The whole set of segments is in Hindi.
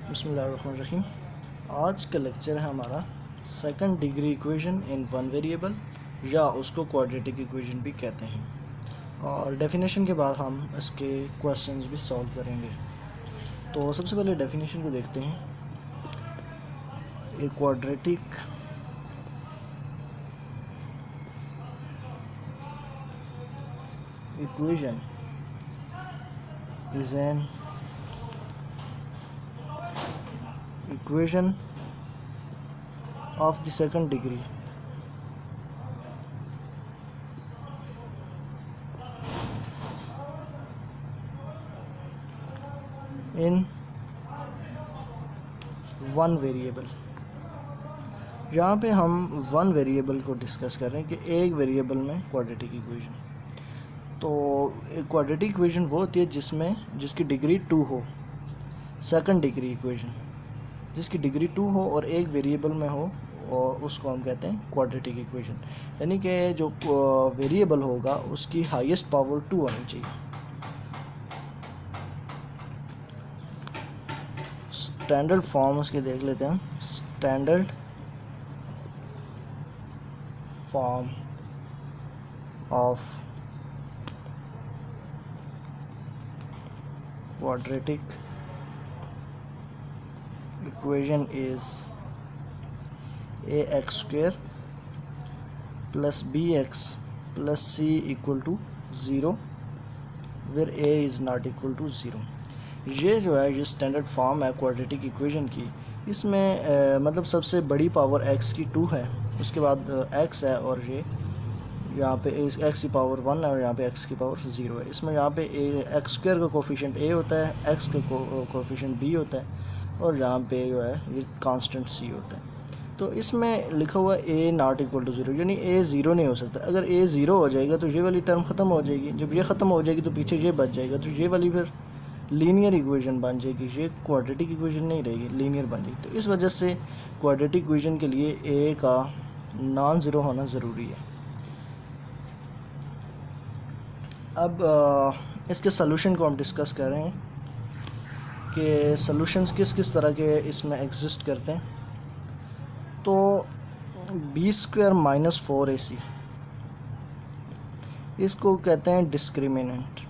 बिस्मिल्लाहिर्रहमानिर्रहीम। आज का लेक्चर है हमारा second degree equation in one variable, या उसको क्वाड्रेटिक इक्वेशन भी कहते हैं। और डेफिनेशन के बाद हम इसके क्वेश्चंस भी सॉल्व करेंगे। तो सबसे पहले डेफिनेशन को देखते हैं। A quadratic equation is an equation of the second degree in one variable. यहाँ पे हम वन वेरिएबल को डिस्कस कर रहे हैं कि एक वेरिएबल में क्वाड्रेटिक इक्वेशन। तो एक क्वाड्रेटिक इक्वेशन वो होती है जिसकी डिग्री 2 हो, सेकंड डिग्री इक्वेशन जिसकी डिग्री 2 हो और एक वेरिएबल में हो, और उसको हम कहते हैं क्वाड्रेटिक इक्वेशन। यानी कि जो वेरिएबल होगा उसकी हाईएस्ट पावर 2 होनी चाहिए। स्टैंडर्ड फॉर्म उसके देख लेते हैं। Standard form of quadratic equation is ax square plus bx plus c equal to 0 where a is not equal to 0। ये जो है ये स्टैंडर्ड फॉर्म है क्वाड्रेटिक इक्वेशन की। इसमें मतलब सबसे बड़ी पावर x की 2 है, उसके बाद x है, और ये यहाँ पे x की पावर 1 है और यहाँ पे x की पावर 0 है। इसमें यहाँ पे एक्स स्क्वायर का कोफिशिएंट a होता है, x का कोफिशिएंट b होता है, और यहाँ पे जो है ये कांस्टेंट c होता है। तो इसमें लिखा हुआ a नॉट इक्वल टू 0, यानी a 0 नहीं हो सकता। अगर a 0 हो जाएगा तो ये वाली टर्म ख़त्म हो जाएगी। जब ये ख़त्म हो जाएगी तो पीछे ये बच जाएगा, तो ये वाली फिर लीनियर इक्वेशन बन जाएगी। ये क्वाड्रेटिक इक्वेशन नहीं रहेगी, लीनियर बन जाएगी। तो इस वजह से क्वाड्रेटिक इक्वेशन के लिए a का नॉन ज़ीरो होना ज़रूरी है। अब इसके सलूशन को हम डिस्कस कर रहे हैं कि सॉल्यूशंस किस किस तरह के इसमें एग्जिस्ट करते हैं। तो बी स्क्वायर माइनस 4ac इसको कहते हैं डिस्क्रिमिनेंट।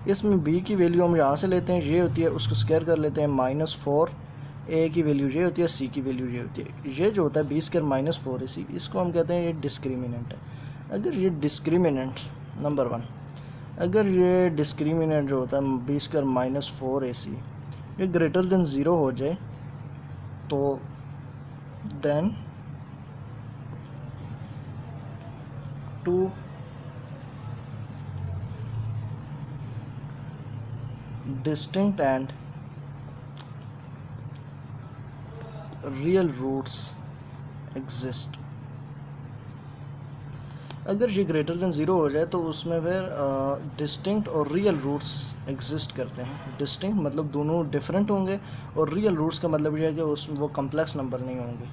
इसमें b की वैल्यू हम यहाँ से लेते हैं, ये होती है, उसको स्क्वायर कर लेते हैं -4। a की वैल्यू ये होती है, c की वैल्यू ये होती है। ये जो होता है बी स्क्वायर माइनस 4ac, इसको हम कहते हैं ये डिस्क्रिमिनेंट है। अगर ये डिस्क्रिमिनेंट नंबर 1, अगर ये डिस्क्रिमिनेंट जो होता है बी स्क्वायर माइनस 4ac ये ग्रेटर देन 0 हो जाए, तो then two distinct and real roots exist. अगर ये ग्रेटर देन 0 हो जाए तो उसमें फिर डिस्टिंक्ट और रियल रूट्स एग्जिस्ट करते हैं। डिस्टिंक्ट मतलब दोनों डिफरेंट होंगे, और रियल रूट्स का मतलब ये है कि उसमें वो कम्प्लेक्स नंबर नहीं होंगे।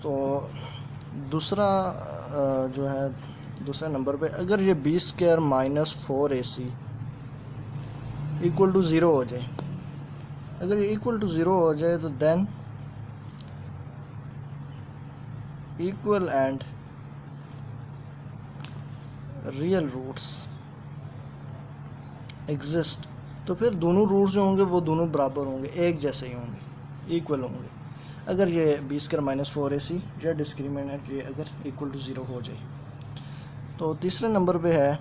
तो दूसरा जो है दूसरे नंबर पे, अगर ये b square minus 4ac equal to 0 हो जाए, अगर ये इक्वल टू 0 हो जाए तो then equal and real roots exist. तो फिर दोनों रूट्स जो होंगे वो दोनों बराबर होंगे, एक जैसे ही होंगे, इक्वल होंगे। अगर ये बी स्क्वायर माइनस 4ac या डिस्क्रिमिनेंट ये अगर इक्वल टू 0 हो जाए। तो तीसरे नंबर पे है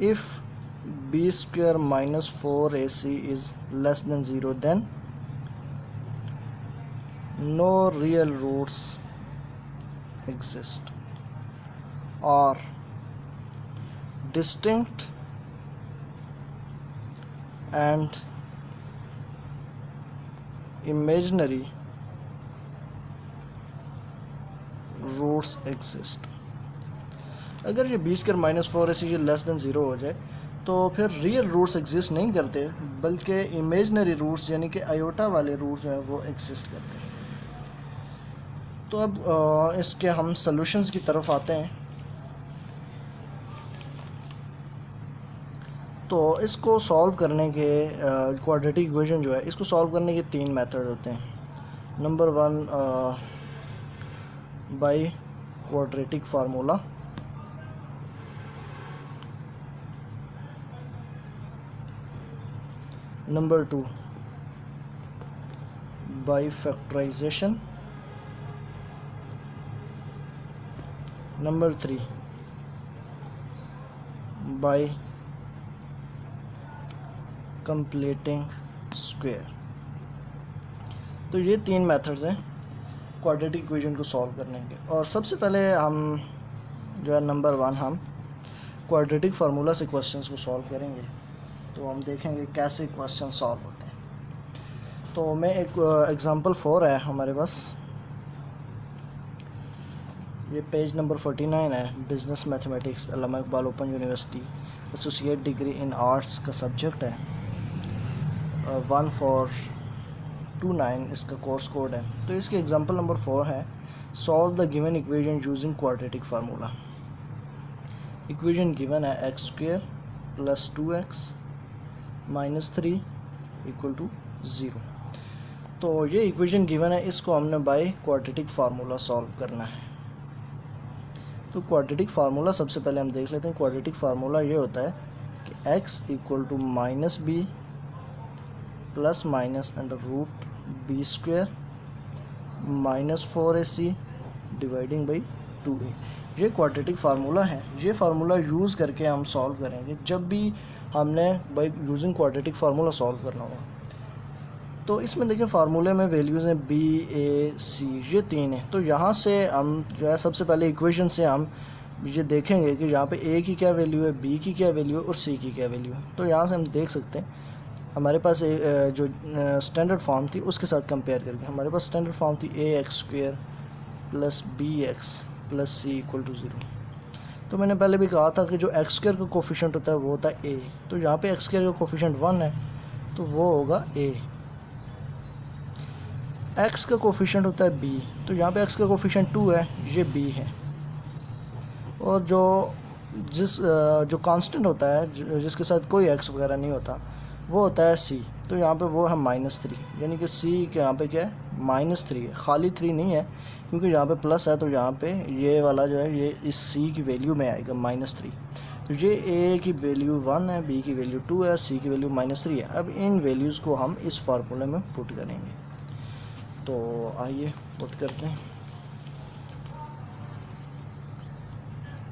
if b square minus 4ac is less than 0 then no real roots exist, or distinct and imaginary roots exist। अगर ये बी स्क्वायर माइनस 4ac ये लेस देन 0 हो जाए तो फिर रियल रूट्स एग्जिस्ट नहीं करते, बल्कि इमेजनरी रूट्स यानी कि आयोटा वाले रूट्स जो है वो एग्जिस्ट करते हैं। तो अब इसके हम सॉल्यूशंस की तरफ आते हैं। तो इसको सॉल्व करने के क्वाड्रेटिक इक्वेशन जो है इसको सॉल्व करने के 3 मेथड होते हैं। Number 1 by quadratic formula, number 2 by factorization, number 3 by completing square. तो ये 3 मेथड्स हैं क्वाड्रेटिक इक्वेशन को सॉल्व करने के। और सबसे पहले हम जो है नंबर 1 हम क्वाड्रेटिक फार्मूला से क्वेश्चंस को सॉल्व करेंगे। तो हम देखेंगे कैसे क्वेश्चन सॉल्व होते हैं। तो मैं एक एग्ज़ाम्पल 4 है हमारे पास, ये पेज नंबर 49 है, business mathematics Allama Iqbal open university, associate degree in arts का सब्जेक्ट है। 1429 इसका कोर्स कोड है। तो इसके एग्जांपल नंबर 4 है, solve the given equation using quadratic formula. Equation given है X square plus 2x minus 3 equal to 0। तो ये इक्वेशन गिवन है, इसको हमने बाय क्वाड्रेटिक फार्मूला सॉल्व करना है। तो क्वाड्रेटिक फार्मूला सबसे पहले हम देख लेते हैं। क्वाड्रेटिक फार्मूला ये होता है कि x equal to minus b plus minus under root b square minus 4ac dividing by 2a। ये क्वाड्रेटिक फार्मूला है। ये फार्मूला यूज़ करके हम सॉल्व करेंगे जब भी हमने by using quadratic formula solve करना होगा। तो इसमें देखिए फार्मूले में वैल्यूज़ हैं b a c, ये 3 है। तो यहाँ से हम जो है सबसे पहले इक्वेशन से हम ये देखेंगे कि यहाँ पे a की क्या वैल्यू है, b की क्या वैल्यू है और c की क्या वैल्यू है। तो यहाँ से हम देख सकते हैं हमारे पास जो स्टैंडर्ड फॉर्म थी उसके साथ कंपेयर करके हमारे पास स्टैंडर्ड फॉर्म थी ax square plus bx plus c equal to 0। तो मैंने पहले भी कहा था कि जो एक्स स्क्वायर का कोफिशिएंट होता है वो होता है a। तो यहाँ पे एक्स स्क्वायर का कोफिशिएंट 1 है तो वो होगा a। x का कोफिशिएंट होता है b, तो यहाँ पे x का कोफिशिएंट 2 है, ये b है। और जो कांस्टेंट होता है जिसके साथ कोई x वगैरह नहीं होता वो होता है c। तो यहाँ पे वो है -3, यानी कि c के यहाँ पे क्या है -3 है, खाली 3 नहीं है क्योंकि यहाँ पे प्लस है। तो यहाँ पे ये वाला जो है ये इस c की वैल्यू में आएगा -3। तो ये a की वैल्यू 1 है, b की वैल्यू 2 है, c की वैल्यू -3 है। अब इन वैल्यूज़ को हम इस फार्मूले में पुट करेंगे। तो आइए पुट करते हैं।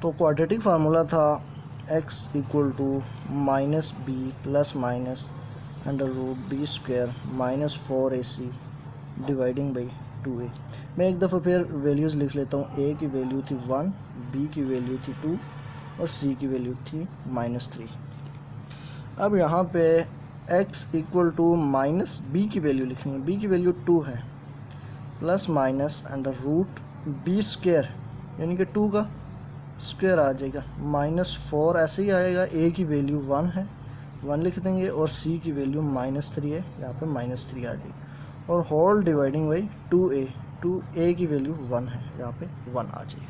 तो क्वाड्रेटिक फार्मूला था x equal to minus b plus minus under root b square minus 4ac dividing by 2a। मैं एक दफ़ा फिर वैल्यूज़ लिख लेता हूँ। a की वैल्यू थी 1, b की वैल्यू थी 2 और c की वैल्यू थी -3। अब यहाँ पे x equal to minus b की वैल्यू लिखनी है। b की वैल्यू 2 है plus minus under root b square यानी कि 2 का स्क्वायर आ जाएगा -4 ऐसे ही आएगा। a की वैल्यू 1 है, 1 लिख देंगे और c की वैल्यू -3 है, यहाँ पे -3 आ जाएगी और whole dividing by 2a। 2a की वैल्यू 1 है, यहाँ पे 1 आ जाएगी।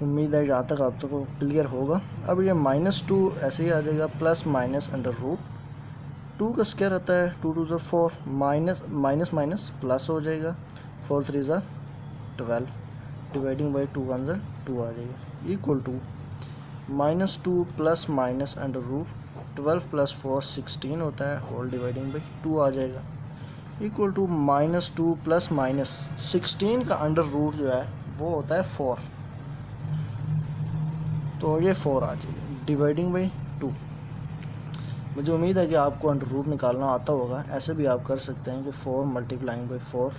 उम्मीद है यहाँ तक आप तक क्लियर होगा। अब ये -2 ऐसे ही आ जाएगा प्लस माइनस अंडर रूट 2 का स्क्वायर आता है 2 2 ज़ा 4 माइनस माइनस प्लस हो जाएगा 4 3 ज़ा 12 डिवाइडिंग बाई 2 1 ज़ा 2 आ जाएगा equal to -2 plus minus under root 12 plus 4 16 होता है, होल डिवाइडिंग बाई 2 आ जाएगा इक्वल टू -2 प्लस माइनस 16 का अंडर रूट जो है वो होता है 4। तो ये 4 आ जाएगा डिवाइडिंग बाई 2। मुझे उम्मीद है कि आपको अंडर रूट निकालना आता होगा। ऐसे भी आप कर सकते हैं कि 4 मल्टीप्लाइंग बाई 4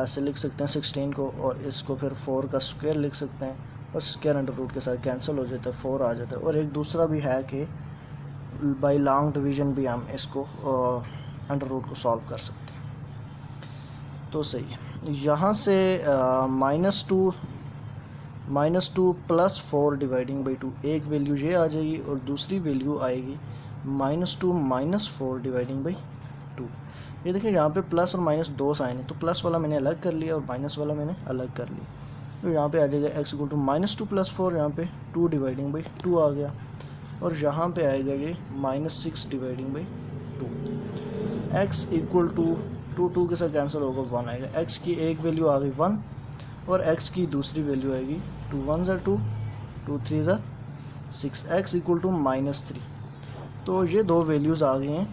ऐसे लिख सकते हैं 16 को, और इसको फिर 4 का स्क्वायर लिख सकते हैं और स्क्वायर अंडर रूट के साथ कैंसिल हो जाता है, 4 आ जाता है। और एक दूसरा भी है कि बाई लॉन्ग डिवीज़न भी हम इसको अंडर रूट को सॉल्व कर सकते हैं। तो सही है, यहाँ से -2 प्लस 4 डिवाइडिंग बाई 2 एक वैल्यू ये आ जाएगी और दूसरी वैल्यू आएगी -2 माइनस 4 डिवाइडिंग बाई 2। ये देखिए यहाँ पे प्लस और माइनस 2 साइन है, तो प्लस वाला मैंने अलग कर लिया और माइनस वाला मैंने अलग कर लिया। तो यहाँ पे आ जाएगा x इक्वल टू -2 प्लस 4, यहाँ पे 2 डिवाइडिंग बाई 2 आ गया और यहाँ पे आएगा ये -6 dividing by 2। x equal to 2 के साथ कैंसिल होगा, 1 आएगा। x की एक वैल्यू आ गई 1 और x की दूसरी वैल्यू आएगी 2 1 ज़ा 2 2 3 ज़ा 6, x इक्वल टू -3। तो ये दो वैल्यूज़ आ गई हैं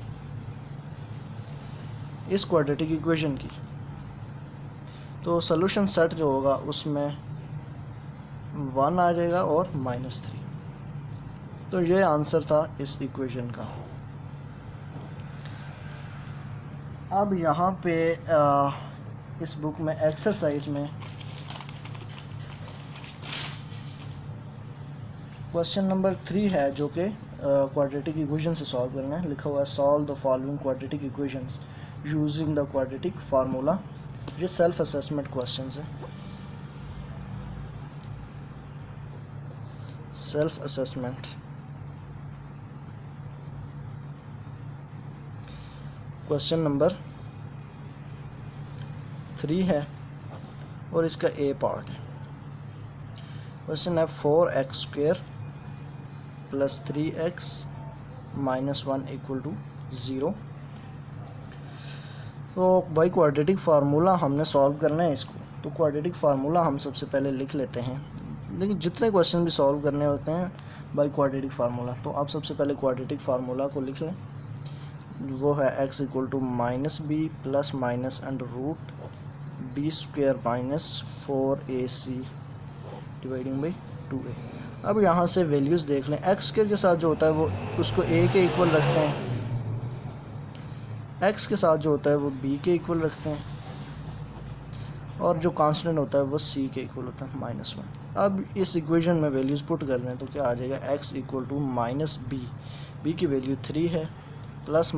इस क्वाड्रेटिक इक्वेशन की। तो सॉल्यूशन सेट जो होगा उसमें 1 आ जाएगा और -3। तो ये आंसर था इस इक्वेशन का। अब यहाँ पे इस बुक में एक्सरसाइज में क्वेश्चन नंबर 3 है जो कि क्वाड्रेटिक इक्वेशन से सॉल्व करना है। लिखा हुआ है solve the following quadratic equations using the quadratic formula. ये सेल्फ असेसमेंट क्वेश्चन है। सेल्फ असेसमेंट क्वेश्चन नंबर 3 है और इसका ए पार्ट है। क्वेश्चन है 4x² + 3x - 1 = 0। तो बाई क्वाड्रेटिक फार्मूला हमने सॉल्व करना है इसको। तो क्वाड्रेटिक फार्मूला हम सबसे पहले लिख लेते हैं। लेकिन जितने क्वेश्चन भी सॉल्व करने होते हैं बाई क्वाड्रेटिक फार्मूला, तो आप सबसे पहले क्वाड्रेटिक फार्मूला को लिख लें। वो है x = -b + -√b² - 4ac dividing by 2a। अब यहाँ से वैल्यूज़ देख लें। x² के साथ जो होता है वो उसको a के इक्वल रखते हैं, x के साथ जो होता है वो b के इक्वल रखते हैं और जो कांस्टेंट होता है वो c के इक्वल होता है -1। अब इस इक्वेशन में वैल्यूज़ पुट कर दें तो क्या आ जाएगा, x = -b, b की वैल्यू 3 है, + √b²,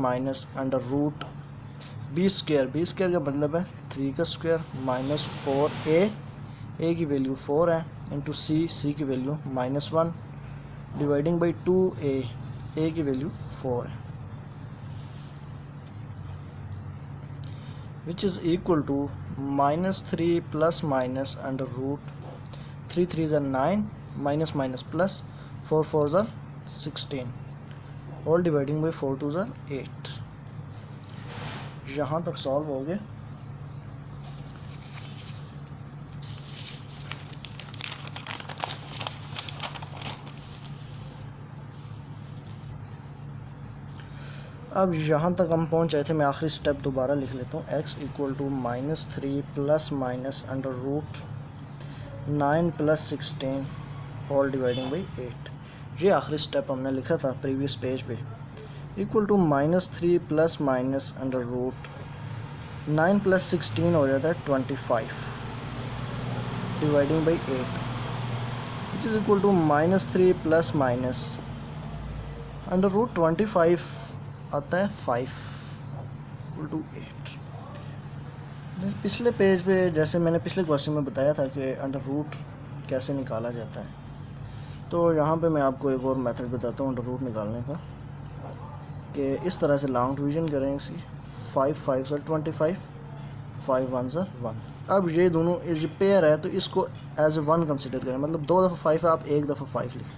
b² का मतलब है 3 का स्क्वायर, -4a, a की वैल्यू 4 है, इंटू c की value -1 dividing by 2a, a की वैल्यू 4 है, which is equal to -3 + √3 3 = 9 - plus 4 4 = 16 all dividing by 4 2 = 8। यहाँ तक सॉल्व हो गए। अब यहाँ तक हम पहुँच आए थे। मैं आखिरी स्टेप दोबारा लिख लेता हूँ। x = -3 + √9 + 16 all dividing by 8। ये आखिरी स्टेप हमने लिखा था प्रीवियस पेज पे। इक्वल टू -3 + √9 + 16 हो जाता है 25 dividing by 8, which is equal to -3 + √25 आता है 5 = 8। पिछले पेज पे जैसे मैंने पिछले क्वेश्चन में बताया था कि √ कैसे निकाला जाता है, तो यहाँ पे मैं आपको एक और मेथड बताता हूँ √ निकालने का, कि इस तरह से लॉन्ग डिवीजन करें इसी। 5 5 = 25, 5 1 = 1। अब ये दोनों इस पेयर है तो इसको एज ए 1 कंसिडर करें, मतलब 2 दफ़ा 5 है, आप 1 दफ़ा 5 लिखें,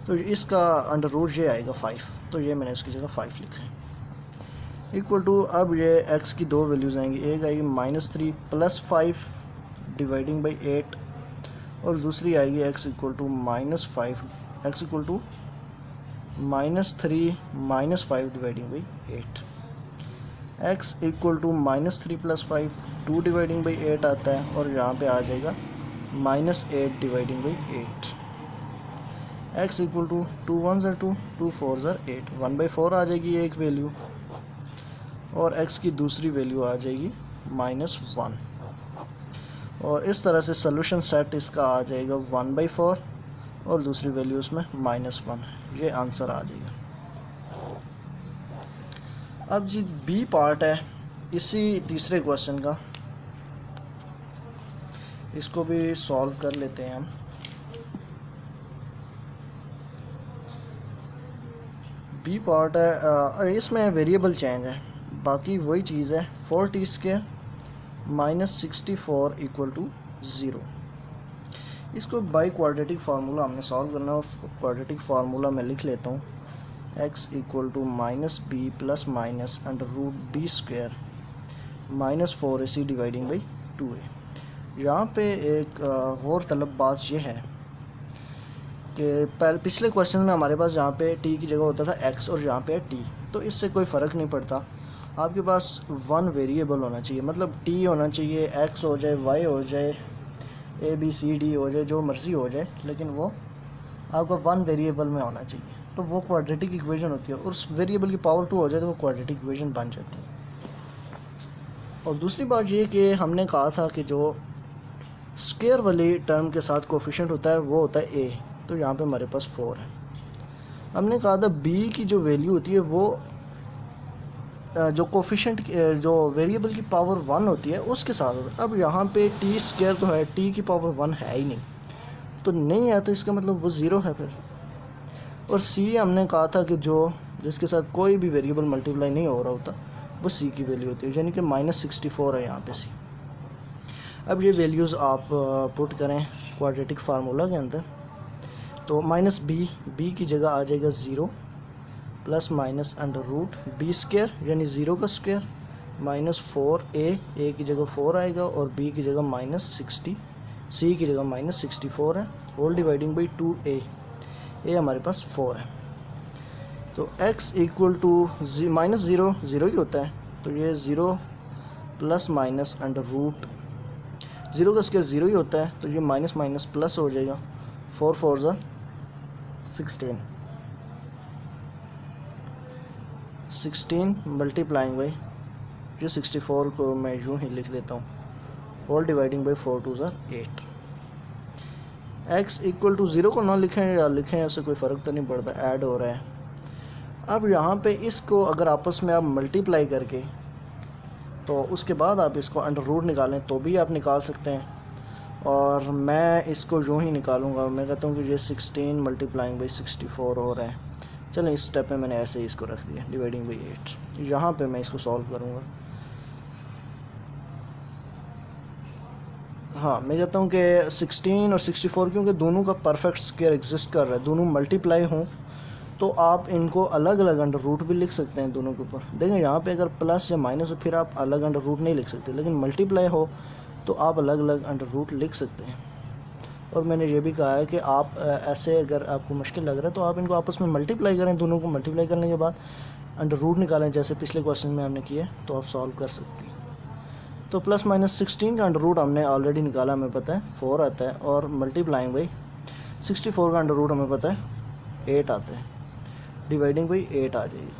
तो इसका √ ये आएगा 5, तो ये मैंने इसकी जगह 5 लिखा है। इक्वल टू, अब ये x की दो वैल्यूज़ आएंगी, एक आएगी -3 + 5 डिवाइडिंग बाई 8 और दूसरी आएगी x = -5, x = -3 - 5 dividing by 8। x = -3 + 5 2 dividing by 8 आता है और यहाँ पे आ जाएगा -8 डिवाइडिंग बाई 8। x = 2 1 = 2 2 4 = 8, 1/4 आ जाएगी एक वैल्यू और x की दूसरी वैल्यू आ जाएगी -1। और इस तरह से सॉल्यूशन सेट इसका आ जाएगा 1/4 और दूसरी वैल्यू उसमें -1। ये आंसर आ जाएगा। अब जी बी पार्ट है इसी तीसरे क्वेश्चन का, इसको भी सॉल्व कर लेते हैं हम। बी पार्ट है, इसमें वेरिएबल चेंज है, बाकी वही चीज़ है। 4t² - 64 = 0। इसको बाई क्वाड्रेटिक फार्मूला हमने सॉल्व करना है, और क्वाड्रेटिक फार्मूला मैं लिख लेता हूँ x equal to minus b plus minus under root b square minus 4ac dividing by 2a। यहाँ पे एक और तलब बात ये है कि पिछले क्वेश्चन में हमारे पास यहाँ पे t की जगह होता था x और यहाँ पे है t, तो इससे कोई फ़र्क नहीं पड़ता। आपके पास वन वेरिएबल होना चाहिए, मतलब t होना चाहिए, x हो जाए, y हो जाए, a b c d हो जाए, जो मर्ज़ी हो जाए, लेकिन वो आपका वन वेरिएबल में होना चाहिए, तो वो क्वाड्रेटिक इक्वेशन होती है। और उस वेरिएबल की पावर 2 हो जाए तो वो क्वाड्रेटिक इक्वेशन बन जाती है। और दूसरी बात ये कि हमने कहा था कि जो स्क्वायर वाली टर्म के साथ कोफिशिएंट होता है वो होता है a, तो यहाँ पे हमारे पास 4 है। हमने कहा था b की जो वैल्यू होती है वो जो कोफिशिएंट जो वेरिएबल की पावर 1 होती है उसके साथ होता है। अब यहाँ पे t स्क्वायर तो है, t की पावर 1 है ही नहीं, तो नहीं है, तो इसका मतलब वो 0 है फिर। और c हमने कहा था कि जो जिसके साथ कोई भी वेरिएबल मल्टीप्लाई नहीं हो रहा होता वो c की वैल्यू होती है, यानी कि -64 है यहाँ पे c। अब ये वैल्यूज़ आप पुट करें क्वाड्रेटिक फार्मूला के अंदर, तो -b की जगह आ जाएगा 0 plus minus under root b square यानी 0 का स्क्वायर माइनस 4a की जगह 4 आएगा, और b की जगह -60, c की जगह -64 है, होल डिवाइडिंग बाई 2a, हमारे पास 4 है। तो x इक्वल टू -0 0 ही होता है, तो ये 0 प्लस माइनस अंडर रूट 0 का स्क्वायर 0 ही होता है, तो ये माइनस माइनस प्लस हो जाएगा, 4 4 ज़ा 16 मल्टीप्लाइंग बाई ये 64 को मैं यूँ ही लिख देता हूँ, होल डिवाइडिंग बाई 4 2 ज़ा 8। x इक्वल टू 0 को ना लिखें या लिखें उससे कोई फ़र्क तो नहीं पड़ता, ऐड हो रहा है। अब यहाँ पे इसको अगर आपस में आप मल्टीप्लाई करके तो उसके बाद आप इसको अंडर रूट निकालें तो भी आप निकाल सकते हैं, और मैं इसको यूँ ही निकालूंगा। मैं कहता हूँ कि ये 16 मल्टीप्लाइंग बाई 64 हो रहा है। चलें, इस स्टेप में मैंने ऐसे ही इसको रख दिया डिवाइडिंग बाई 8। यहाँ पे मैं इसको सॉल्व करूँगा। हाँ, मैं कहता हूँ कि 16 और 64 क्योंकि दोनों का परफेक्ट स्क्वायर एग्जिस्ट कर रहा है, दोनों मल्टीप्लाई हों तो आप इनको अलग अलग अंडर रूट भी लिख सकते हैं दोनों के ऊपर। देखें यहाँ पे अगर प्लस या माइनस हो फिर आप अलग अंडर रूट नहीं लिख सकते, लेकिन मल्टीप्लाई हो तो आप अलग अलग अंडर रूट लिख सकते हैं। और मैंने ये भी कहा है कि आप ऐसे अगर आपको मुश्किल लग रहा है तो आप इनको आपस में मल्टीप्लाई करें, दोनों को मल्टीप्लाई करने के बाद अंडर रूट निकालें, जैसे पिछले क्वेश्चन में हमने किया, तो आप सॉल्व कर सकते हैं। तो प्लस माइनस 16 का अंडर रूट हमने ऑलरेडी निकाला, हमें पता है 4 आता है, और मल्टीप्लाइंग बाई 64 का अंडर रूट हमें पता है 8 आता है, डिवाइडिंग बाई 8 आ जाएगी।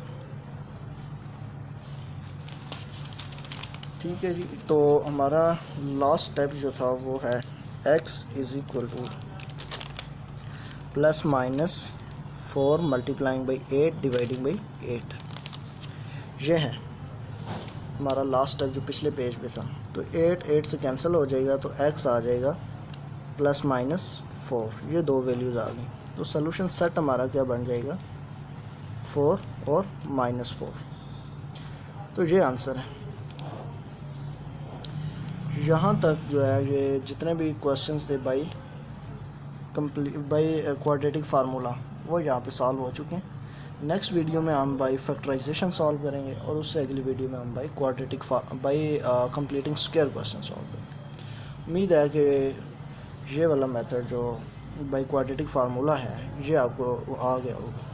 ठीक है जी, तो हमारा लास्ट स्टेप जो था वो है x is equal two plus minus 4 multiplying by 8 dividing by 8। ये है हमारा लास्ट स्टेप जो पिछले पेज पे था। तो 8 से कैंसिल हो जाएगा, तो x आ जाएगा प्लस माइनस 4, ये दो वैल्यूज़ आ गई। तो सॉल्यूशन सेट हमारा क्या बन जाएगा, 4 और -4। तो ये आंसर है। यहाँ तक जो है ये जितने भी क्वेश्चंस थे बाई क्वाड्रेटिक फार्मूला वो यहाँ पे सॉल्व हो चुके हैं। नेक्स्ट वीडियो में हम बाई फैक्टराइजेशन सॉल्व करेंगे, और उससे अगली वीडियो में हम by completing square question solve करेंगे। उम्मीद है कि ये वाला मेथड जो बाई क्वाड्रेटिक फार्मूला है ये आपको आ गया होगा।